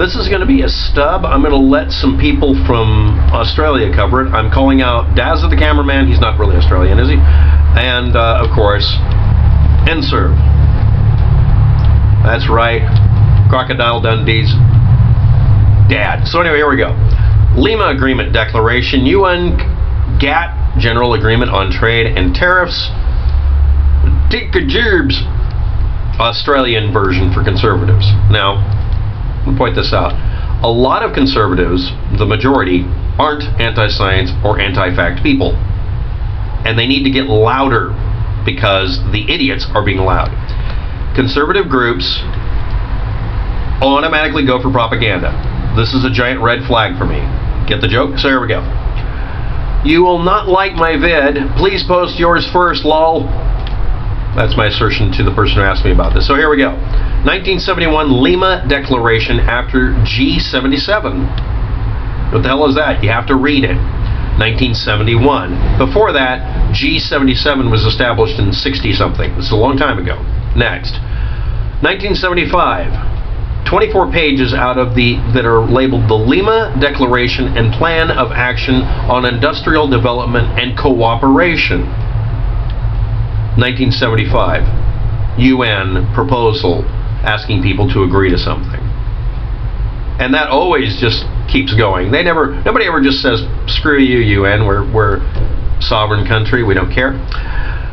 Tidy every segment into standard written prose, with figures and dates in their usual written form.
This is going to be a stub. I'm going to let some people from Australia cover it. I'm calling out Daz the cameraman. He's not really Australian, is he? And, of course, NSERV. That's right. Crocodile Dundee's dad. So anyway, here we go. Lima Agreement Declaration, UN G.A.T.T, General Agreement on Trade and Tariffs. Dick-a-jerbs. Australian version for conservatives. Now, I'll point this out. A lot of conservatives, the majority, aren't anti-science or anti-fact people. And they need to get louder because the idiots are being loud. Conservative groups automatically go for propaganda. This is a giant red flag for me. Get the joke? So here we go. You will not like my vid. Please post yours first, lol. That's my assertion to the person who asked me about this. So here we go. 1971 Lima Declaration after G77. What the hell is that? You have to read it. 1971. Before that, G77 was established in 60-something. This is a long time ago. Next. 1975. 24 pages out of that are labeled the Lima Declaration and Plan of Action on Industrial Development and Cooperation. 1975, UN proposal asking people to agree to something. And that always just keeps going. Nobody ever just says, screw you, UN, we're sovereign country, we don't care.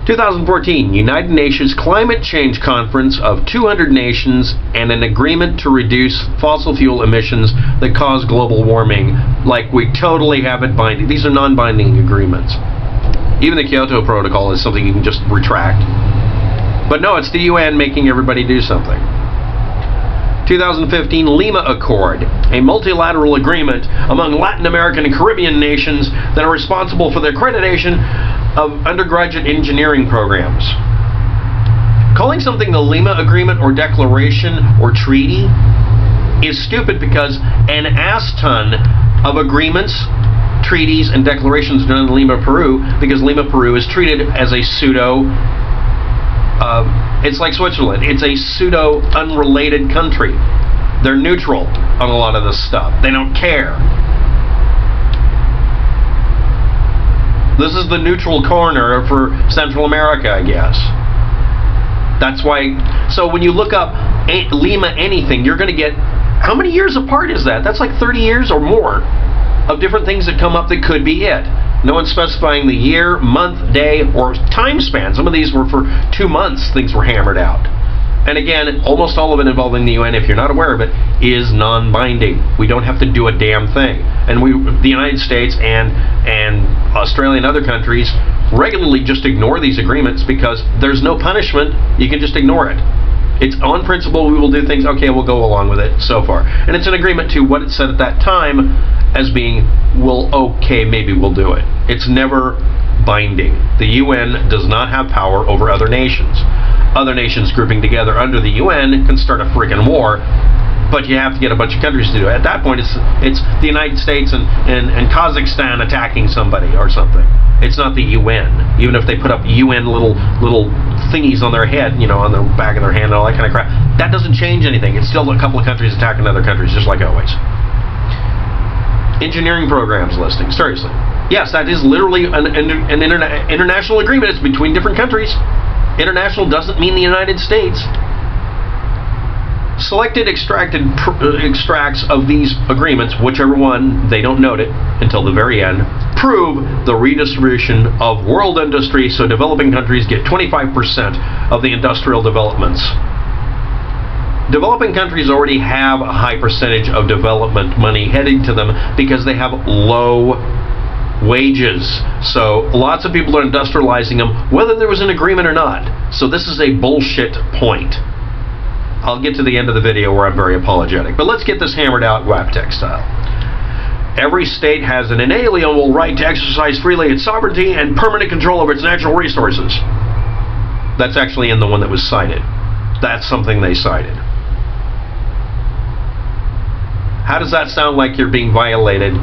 2014, United Nations Climate Change Conference of 200 nations and an agreement to reduce fossil fuel emissions that cause global warming. Like, we totally have it binding. These are non-binding agreements. Even the Kyoto Protocol is something you can just retract. But no, it's the UN making everybody do something. 2015 Lima Accord, a multilateral agreement among Latin American and Caribbean nations that are responsible for the accreditation of undergraduate engineering programs. Calling something the Lima Agreement or Declaration or Treaty is stupid because an ass ton of agreements, treaties, and declarations done in Lima, Peru, because Lima, Peru is treated as a pseudo, it's like Switzerland. It's a pseudo unrelated country. They're neutral on a lot of this stuff. They don't care. This is the neutral corner for Central America, I guess. That's why, so when you look up Lima anything, you're going to get, how many years apart is that? That's like 30 years or more of different things that come up that could be it. No one's specifying the year, month, day, or time span. Some of these were for 2 months, things were hammered out. And again, almost all of it involving the UN, if you're not aware of it, is non-binding. We don't have to do a damn thing. And the United States and Australia and other countries regularly just ignore these agreements because there's no punishment. You can just ignore it. It's on principle, we will do things, okay, we'll go along with it so far. And it's an agreement to what it said at that time as being, well, okay, maybe we'll do it. It's never binding. The UN does not have power over other nations. Other nations grouping together under the UN can start a friggin' war, but you have to get a bunch of countries to do it. At that point, it's the United States and Kazakhstan attacking somebody or something. It's not the UN. Even if they put up UN little thingies on their head, on the back of their hand and all that kind of crap, that doesn't change anything. It's still a couple of countries attacking other countries, just like always. Engineering programs listing. Seriously. Yes, that is literally an international agreement. It's between different countries. International doesn't mean the United States. Selected extracts of these agreements, whichever one, they don't note it until the very end, prove the redistribution of world industry so developing countries get 25% of the industrial developments. Developing countries already have a high percentage of development money heading to them because they have low wages. So lots of people are industrializing them, whether there was an agreement or not. So this is a bullshit point. I'll get to the end of the video where I'm very apologetic. But let's get this hammered out WAPTEC style. Every state has an inalienable right to exercise freely its sovereignty and permanent control over its natural resources. That's actually in the one that was cited. That's something they cited. How does that sound like you're being violated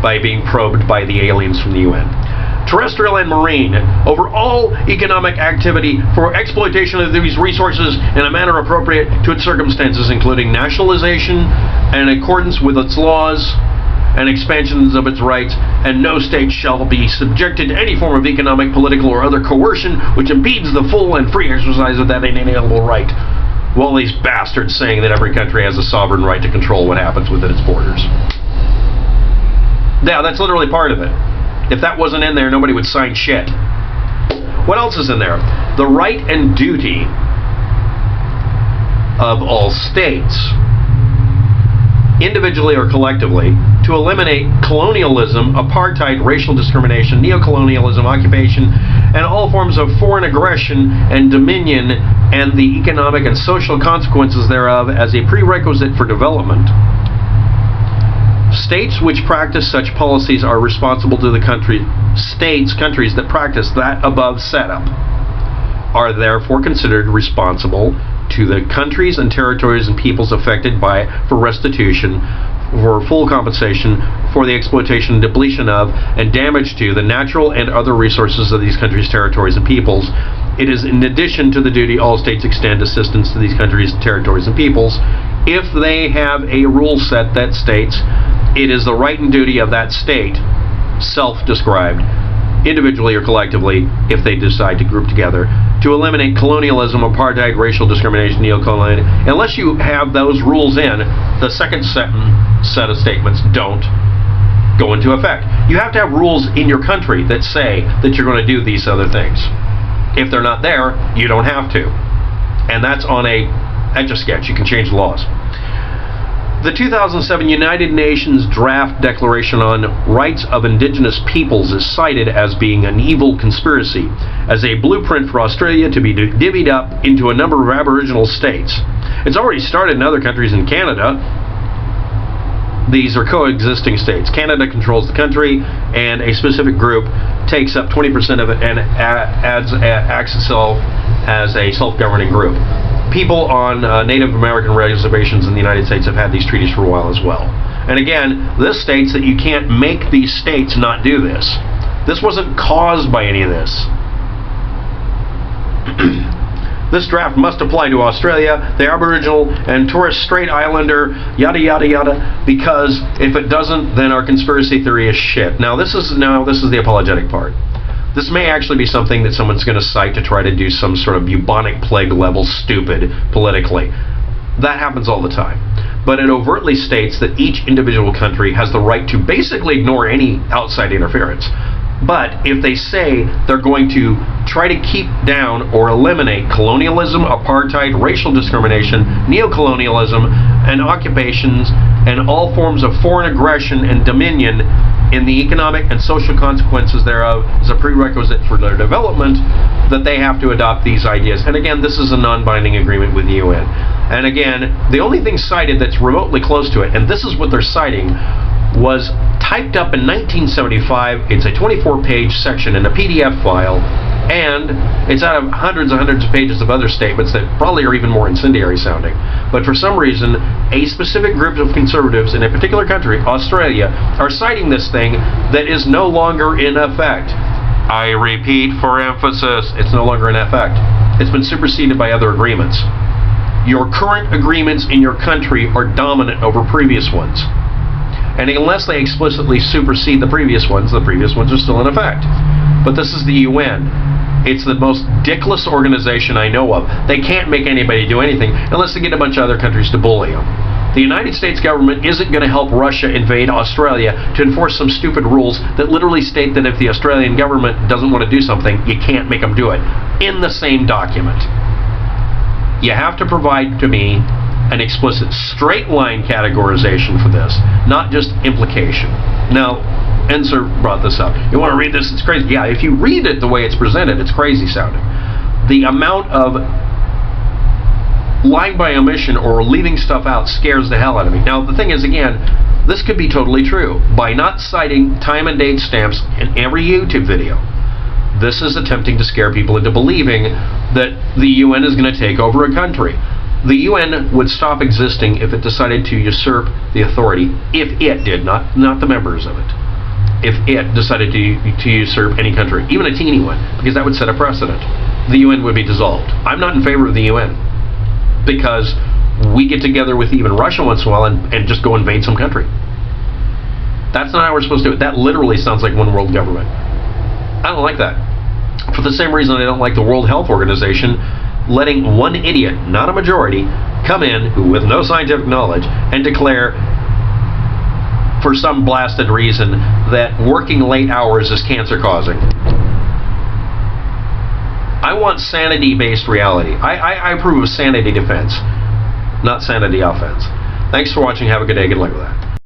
by being probed by the aliens from the UN? Terrestrial and marine, over all economic activity for exploitation of these resources in a manner appropriate to its circumstances, including nationalization, and in accordance with its laws and expansions of its rights, and no state shall be subjected to any form of economic, political, or other coercion which impedes the full and free exercise of that inalienable right. Well, these bastards saying that every country has a sovereign right to control what happens within its borders. Yeah, that's literally part of it. If that wasn't in there, nobody would sign shit. What else is in there? The right and duty of all states, individually or collectively, to eliminate colonialism, apartheid, racial discrimination, neocolonialism, occupation, and all forms of foreign aggression and dominion, and the economic and social consequences thereof as a prerequisite for development. States which practice such policies are responsible to the countries that practice that above setup are therefore considered responsible to the countries and territories and peoples affected by for restitution, for full compensation for the exploitation, depletion of, and damage to the natural and other resources of these countries, territories, and peoples. It is in addition to the duty all states extend assistance to these countries, territories, and peoples if they have a rule set that states it is the right and duty of that state, self-described, individually or collectively, if they decide to group together, to eliminate colonialism, apartheid, racial discrimination, neocolonialism. Unless you have those rules in, the second set of statements don't go into effect. You have to have rules in your country that say that you're going to do these other things. If they're not there, you don't have to. And that's on a Etch-a-Sketch. You can change the laws. The 2007 United Nations Draft Declaration on Rights of Indigenous Peoples is cited as being an evil conspiracy, as a blueprint for Australia to be divvied up into a number of Aboriginal states. It's already started in other countries. In Canada, these are coexisting states. Canada controls the country, and a specific group takes up 20% of it and acts itself as a self-governing group. People on Native American reservations in the United States have had these treaties for a while as well. And again, this states that you can't make these states not do this. This wasn't caused by any of this. This draft must apply to Australia, the Aboriginal and Torres Strait Islander, yada yada yada, because if it doesn't, then our conspiracy theory is shit. Now this is the apologetic part. This may actually be something that someone's going to cite to try to do some sort of bubonic plague level stupid politically. That happens all the time. But it overtly states that each individual country has the right to basically ignore any outside interference. But if they say they're going to try to keep down or eliminate colonialism, apartheid, racial discrimination, neocolonialism, and occupations, and all forms of foreign aggression and dominion in the economic and social consequences thereof as a prerequisite for their development, that they have to adopt these ideas. And again, this is a non-binding agreement with the UN. And again, the only thing cited that's remotely close to it, and this is what they're citing, was typed up in 1975. It's a 24-page section in a PDF file, and it's out of hundreds and hundreds of pages of other statements that probably are even more incendiary sounding. But for some reason, a specific group of conservatives in a particular country, Australia, are citing this thing that is no longer in effect. I repeat for emphasis, it's no longer in effect. It's been superseded by other agreements. Your current agreements in your country are dominant over previous ones. And unless they explicitly supersede the previous ones are still in effect. But this is the UN. It's the most dickless organization I know of. They can't make anybody do anything unless they get a bunch of other countries to bully them. The United States government isn't going to help Russia invade Australia to enforce some stupid rules that literally state that if the Australian government doesn't want to do something, you can't make them do it. In the same document. You have to provide to me an explicit straight line categorization for this, not just implication. Now, Enser brought this up. You want to read this? It's crazy. Yeah, if you read it the way it's presented, it's crazy sounding. The amount of lying by omission or leaving stuff out scares the hell out of me. Now, the thing is, again, this could be totally true. By not citing time and date stamps in every YouTube video, this is attempting to scare people into believing that the UN is going to take over a country. The UN would stop existing if it decided to usurp the authority, if it did, not the members of it. If it decided to usurp any country, even a teeny one, because that would set a precedent. The UN would be dissolved. I'm not in favor of the UN, because we get together with even Russia once in a while and just go invade some country. That's not how we're supposed to do it. That literally sounds like one world government. I don't like that. For the same reason I don't like the World Health Organization letting one idiot, not a majority, come in who with no scientific knowledge and declare for some blasted reason that working late hours is cancer causing. I want sanity-based reality. I approve of sanity defense, not sanity offense. Thanks for watching. Have a good day. Good luck with that.